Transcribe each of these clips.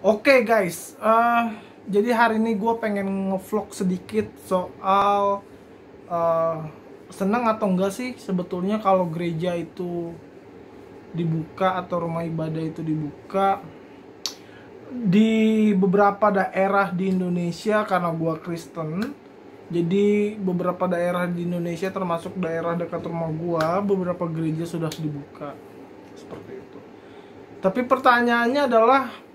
Oke guys, jadi hari ini gue pengen ngevlog sedikit soal eh, senang atau enggak sih sebetulnya kalau gereja itu dibuka atau rumah ibadah itu dibuka di beberapa daerah di Indonesia. Karena gue Kristen, jadi beberapa daerah di Indonesia termasuk daerah dekat rumah gue, beberapa gereja sudah dibuka seperti itu. Tapi pertanyaannya adalah,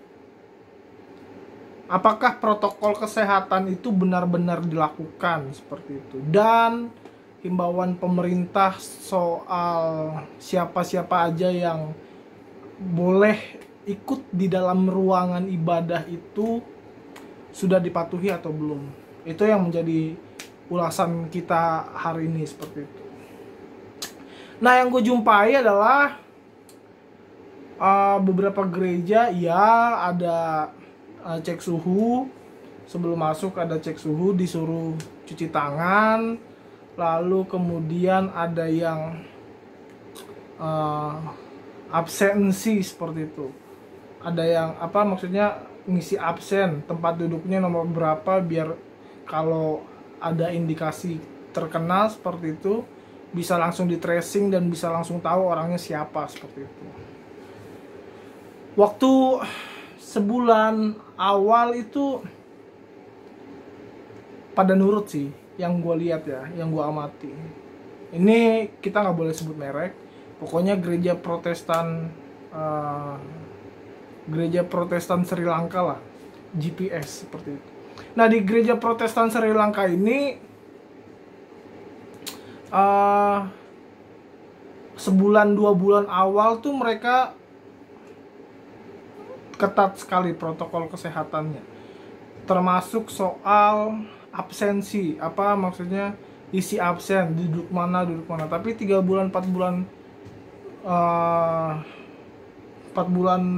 apakah protokol kesehatan itu benar-benar dilakukan seperti itu? Dan himbauan pemerintah soal siapa-siapa aja yang boleh ikut di dalam ruangan ibadah itu sudah dipatuhi atau belum? Itu yang menjadi ulasan kita hari ini seperti itu. Nah, yang gue jumpai adalah beberapa gereja ya ada cek suhu sebelum masuk, ada cek suhu, disuruh cuci tangan, lalu kemudian ada yang absensi seperti itu, ada yang maksudnya ngisi absen, tempat duduknya nomor berapa, biar kalau ada indikasi terkena seperti itu bisa langsung di tracing dan bisa langsung tahu orangnya siapa seperti itu. Waktu sebulan awal itu pada nurut sih, yang gue lihat ya, yang gue amati. Ini kita nggak boleh sebut merek, pokoknya gereja Protestan Sri Lanka lah, GPS seperti itu. Nah, di gereja Protestan Sri Lanka ini sebulan 2 bulan awal tuh mereka ketat sekali protokol kesehatannya, termasuk soal absensi, maksudnya isi absen, duduk mana. Tapi 3 bulan 4 bulan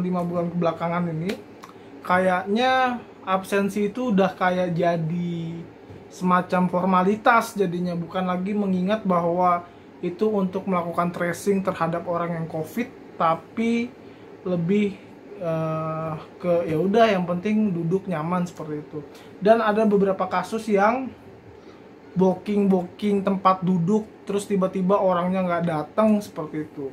5 bulan kebelakangan ini kayaknya absensi itu udah kayak jadi semacam formalitas jadinya, bukan lagi mengingat bahwa itu untuk melakukan tracing terhadap orang yang COVID, tapi lebih ke ya udah yang penting duduk nyaman seperti itu. Dan ada beberapa kasus yang booking tempat duduk terus tiba-tiba orangnya nggak datang seperti itu.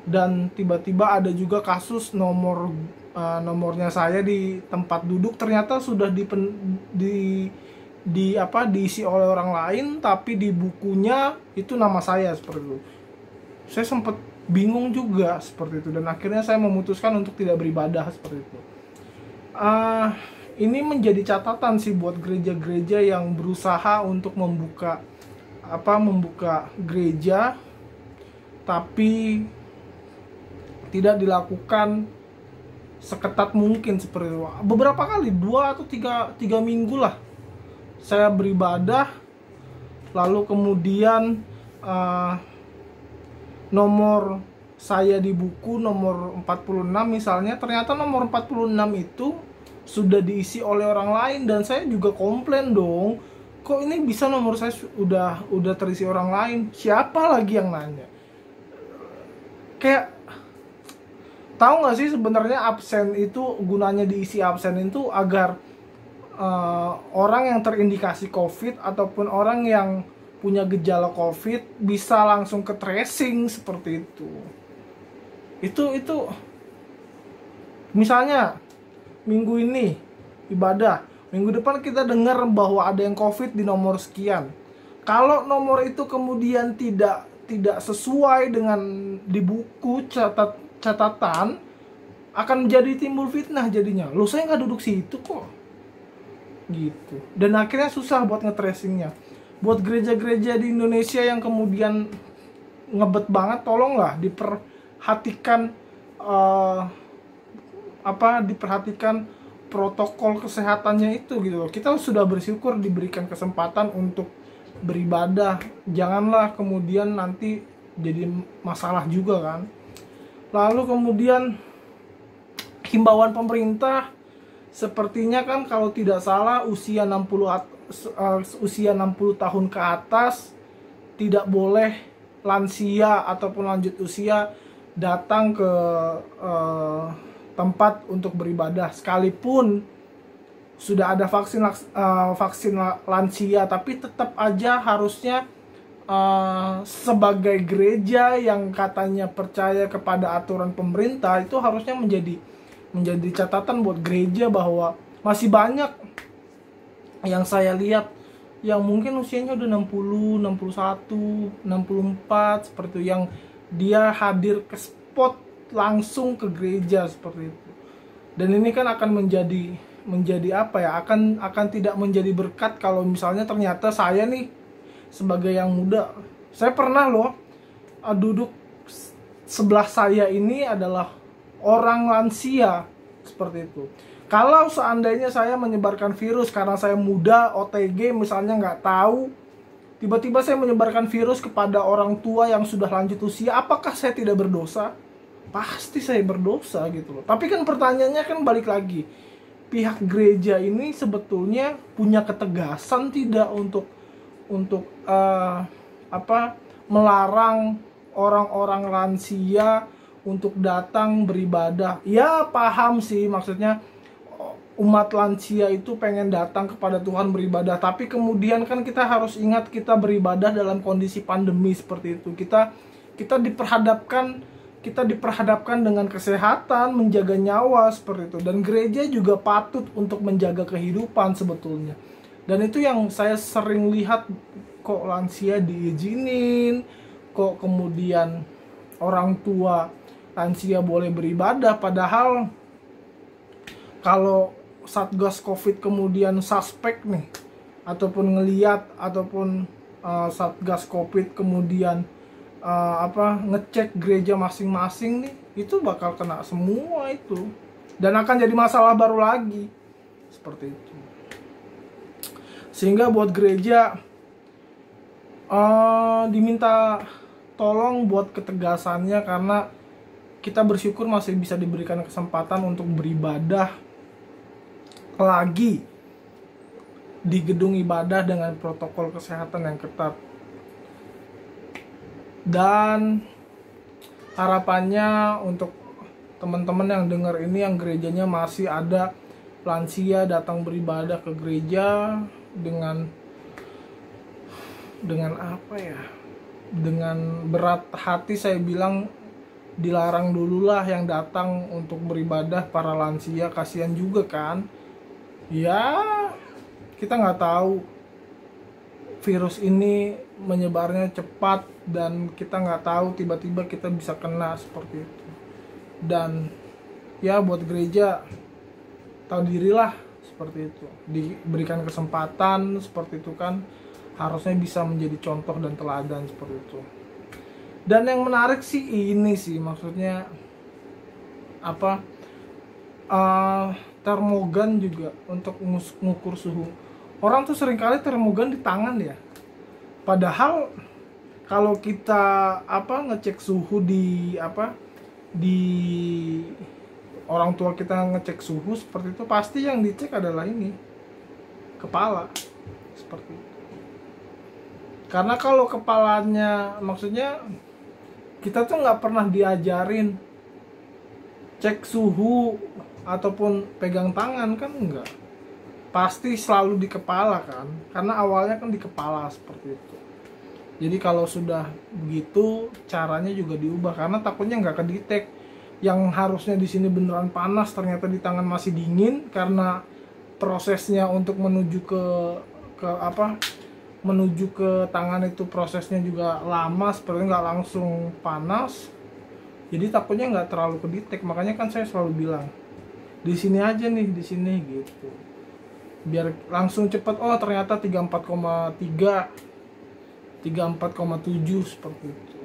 Dan tiba-tiba ada juga kasus nomornya saya di tempat duduk ternyata sudah diisi oleh orang lain, tapi di bukunya itu nama saya seperti itu. Saya sempat bingung juga seperti itu, dan akhirnya saya memutuskan untuk tidak beribadah seperti itu. Ini menjadi catatan sih buat gereja-gereja yang berusaha untuk membuka gereja, tapi tidak dilakukan seketat mungkin seperti itu. Beberapa kali, 2 atau 3 minggu lah saya beribadah, lalu kemudian nomor saya di buku nomor 46 misalnya, ternyata nomor 46 itu sudah diisi oleh orang lain, dan saya juga komplain dong, kok ini bisa nomor saya udah terisi orang lain, siapa lagi yang nanya. Kayak tahu nggak sih sebenarnya absen itu gunanya diisi absen itu agar orang yang terindikasi COVID ataupun orang yang punya gejala COVID bisa langsung ke tracing seperti itu. Itu misalnya minggu ini ibadah, minggu depan kita dengar bahwa ada yang COVID di nomor sekian. Kalau nomor itu kemudian tidak sesuai dengan di buku catatan, akan menjadi timbul fitnah jadinya. Loh, saya nggak duduk situ kok, gitu. Dan akhirnya susah buat nge-tracingnya. Buat gereja-gereja di Indonesia yang kemudian ngebet banget, tolonglah diperhatikan diperhatikan protokol kesehatannya itu gitu loh. Kita sudah bersyukur diberikan kesempatan untuk beribadah, janganlah kemudian nanti jadi masalah juga kan. Lalu kemudian himbauan pemerintah sepertinya kan, kalau tidak salah usia 60 tahun ke atas tidak boleh lansia ataupun lanjut usia datang ke tempat untuk beribadah, sekalipun sudah ada vaksin lansia, tapi tetap aja harusnya sebagai gereja yang katanya percaya kepada aturan pemerintah, itu harusnya menjadi catatan buat gereja bahwa masih banyak yang saya lihat yang mungkin usianya udah 60, 61, 64 seperti itu, yang dia hadir ke spot langsung ke gereja seperti itu. Dan ini kan akan menjadi apa ya, akan tidak menjadi berkat kalau misalnya ternyata saya nih sebagai yang muda, saya pernah loh duduk sebelah saya ini adalah orang lansia seperti itu. Kalau seandainya saya menyebarkan virus karena saya muda, OTG misalnya, nggak tahu, tiba-tiba saya menyebarkan virus kepada orang tua yang sudah lanjut usia, apakah saya tidak berdosa? Pasti saya berdosa gitu loh. Tapi kan pertanyaannya kan balik lagi, pihak gereja ini sebetulnya punya ketegasan tidak untuk melarang orang-orang lansia untuk datang beribadah. Ya paham sih, maksudnya umat lansia itu pengen datang kepada Tuhan beribadah, tapi kemudian kan kita harus ingat kita beribadah dalam kondisi pandemi seperti itu. Kita diperhadapkan dengan kesehatan, menjaga nyawa seperti itu, dan gereja juga patut untuk menjaga kehidupan sebetulnya. Dan itu yang saya sering lihat, kok lansia diizinin, kok kemudian orang tua lansia boleh beribadah, padahal kalau Satgas Covid kemudian suspek nih, ataupun ngeliat, ataupun Satgas Covid kemudian ngecek gereja masing-masing nih, itu bakal kena semua itu, dan akan jadi masalah baru lagi seperti itu. Sehingga buat gereja diminta tolong buat ketegasannya, karena kita bersyukur masih bisa diberikan kesempatan untuk beribadah lagi di gedung ibadah dengan protokol kesehatan yang ketat. Dan harapannya untuk teman-teman yang dengar ini, yang gerejanya masih ada lansia datang beribadah ke gereja dengan apa ya, dengan berat hati saya bilang, dilarang dululah yang datang untuk beribadah para lansia. Kasihan juga kan ya, kita nggak tahu virus ini menyebarnya cepat, dan kita nggak tahu tiba-tiba kita bisa kena seperti itu. Dan ya buat gereja, tahu dirilah seperti itu, diberikan kesempatan seperti itu kan, harusnya bisa menjadi contoh dan teladan seperti itu. Dan yang menarik sih ini sih, maksudnya termogan juga untuk mengukur suhu. Orang tuh seringkali termogan di tangan ya, padahal kalau kita ngecek suhu di orang tua kita ngecek suhu seperti itu, pasti yang dicek adalah ini, kepala seperti itu. Karena kalau kepalanya, maksudnya kita tuh nggak pernah diajarin cek suhu ataupun pegang tangan kan, enggak, pasti selalu di kepala kan, karena awalnya kan di kepala seperti itu. Jadi kalau sudah begitu, caranya juga diubah, karena takutnya nggak kedetek. Yang harusnya di sini beneran panas, ternyata di tangan masih dingin, karena prosesnya untuk menuju ke tangan itu prosesnya juga lama, seperti nggak langsung panas. Jadi takutnya nggak terlalu kedetek. Makanya kan saya selalu bilang, di sini aja nih, di sini gitu, biar langsung cepet. Oh ternyata 34,3, 34,7 seperti itu.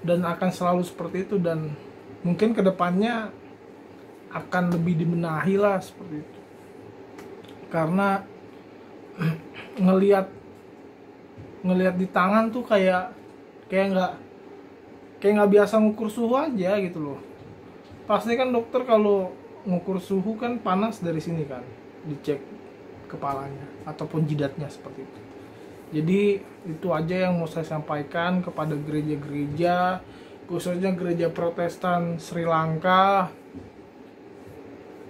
Dan akan selalu seperti itu, dan mungkin kedepannya akan lebih dibenahi lah seperti itu. Karena ngelihat di tangan tuh kayak nggak biasa ngukur suhu aja gitu loh. Pasti kan dokter kalau ngukur suhu kan panas dari sini kan, dicek kepalanya ataupun jidatnya seperti itu. Jadi itu aja yang mau saya sampaikan kepada gereja-gereja, khususnya gereja Protestan Sri Lanka.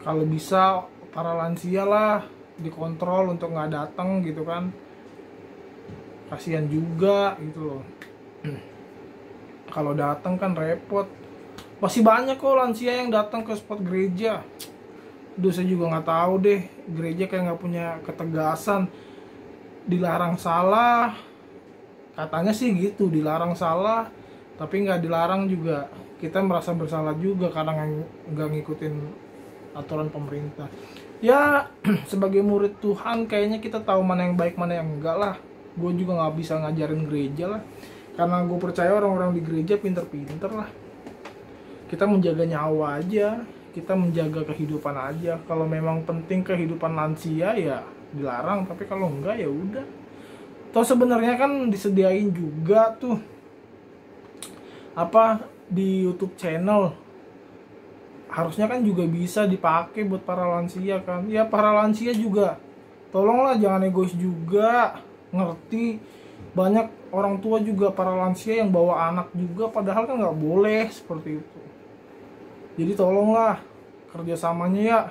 Kalau bisa para lansia lah dikontrol untuk nggak datang gitu kan, kasihan juga gitu loh. Kalau datang kan repot. Masih banyak kok lansia yang datang ke spot gereja. Duh, saya juga nggak tahu deh, gereja kayak nggak punya ketegasan. Dilarang salah, katanya sih gitu, dilarang salah, tapi nggak dilarang juga. Kita merasa bersalah juga karena nggak ngikutin aturan pemerintah. Ya, sebagai murid Tuhan kayaknya kita tahu mana yang baik mana yang enggak lah. Gue juga nggak bisa ngajarin gereja lah, karena gue percaya orang-orang di gereja pinter-pinter lah. Kita menjaga nyawa aja, kita menjaga kehidupan aja. Kalau memang penting kehidupan lansia ya dilarang, tapi kalau enggak ya udah. Toh sebenarnya kan disediain juga tuh apa di YouTube channel, harusnya kan juga bisa dipakai buat para lansia kan. Ya para lansia juga tolonglah jangan egois juga, ngerti banyak orang tua juga para lansia yang bawa anak juga, padahal kan nggak boleh seperti itu. Jadi tolonglah kerjasamanya ya.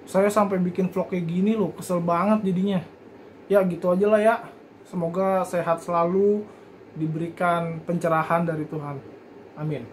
Saya sampai bikin vlog kayak gini loh, kesel banget jadinya. Ya gitu aja lah ya. Semoga sehat selalu, diberikan pencerahan dari Tuhan. Amin.